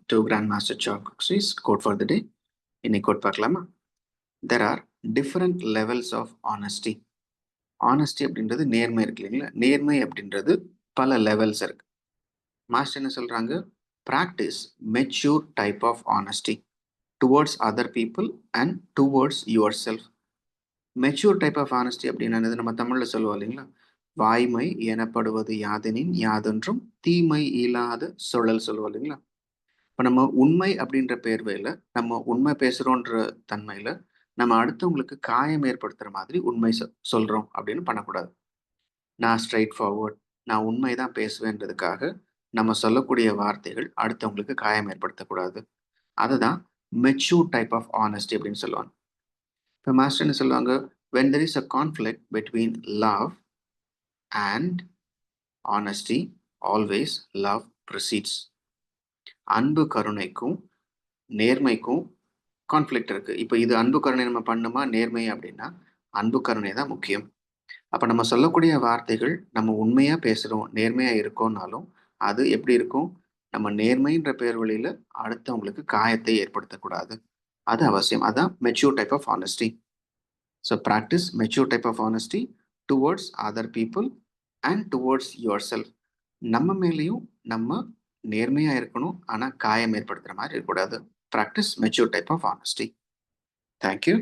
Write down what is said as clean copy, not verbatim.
to Grandmaster Chalk's quote for the day. இன்னைக்கு quote பார்க்கலாமா? There are different levels of honesty. Honesty அப்படின்றது நேர்மை இருக்கு இல்லைங்களா? நேர்மை அப்படின்றது பல லெவல்ஸ் இருக்கு. மாஸ்டர் என்ன சொல்றாங்க? Practice mature type of honesty towards other people and towards yourself. Mature type of honesty அப்படின்னா நம்ம தமிழில் சொல்லுவோம் இல்லைங்களா? வாய்மை எனப்படுவது யாதெனின் யாதொன்றும் தீமை இல்லாத சுழல் சொல்லுவோம் இல்லைங்களா? இப்போ நம்ம உண்மை அப்படின்ற பேர்வையில் நம்ம உண்மை பேசுகிறோன்ற தன்மையில் நம்ம அடுத்தவங்களுக்கு காயம் ஏற்படுத்துகிற மாதிரி உண்மை சொல்கிறோம் அப்படின்னு பண்ணக்கூடாது. நான் ஸ்ட்ரைட் ஃபார்வர்ட், நான் உண்மை தான் பேசுவேன்றதுக்காக நம்ம சொல்லக்கூடிய வார்த்தைகள் அடுத்தவங்களுக்கு காயம் ஏற்படுத்தக்கூடாது. அதுதான் மெச்சூர் டைப் ஆஃப் ஆனஸ்டி அப்படின்னு சொல்லுவாங்க. இப்போ மாஸ்டர் என்ன சொல்லுவாங்க? when there is a conflict between love and honesty, always love precedes. அன்பு கருணைக்கும் நேர்மைக்கும் கான்ஃப்ளிக்ட் இருக்கு. இப்போ இது அன்பு கருணை நம்ம பண்ணுமா நேர்மை அப்படின்னா அன்பு கருணை தான் முக்கியம். அப்போ நம்ம சொல்லக்கூடிய வார்த்தைகள் நம்ம உண்மையாக பேசுகிறோம் நேர்மையாக இருக்கோம்னாலும் அது எப்படி இருக்கும்? நம்ம நேர்மைன்ற பேர் வழியில் அடுத்தவங்களுக்கு காயத்தை ஏற்படுத்தக்கூடாது. அது அவசியம். அதான் mature type of honesty. So practice mature type of honesty towards other people and towards yourself. நம்ம மேலேயும் நம்ம நேர்மையா இருக்கணும், ஆனா காயம் ஏற்படுத்துற மாதிரி இருக்கக்கூடாது. Practice mature type of honesty. Thank you.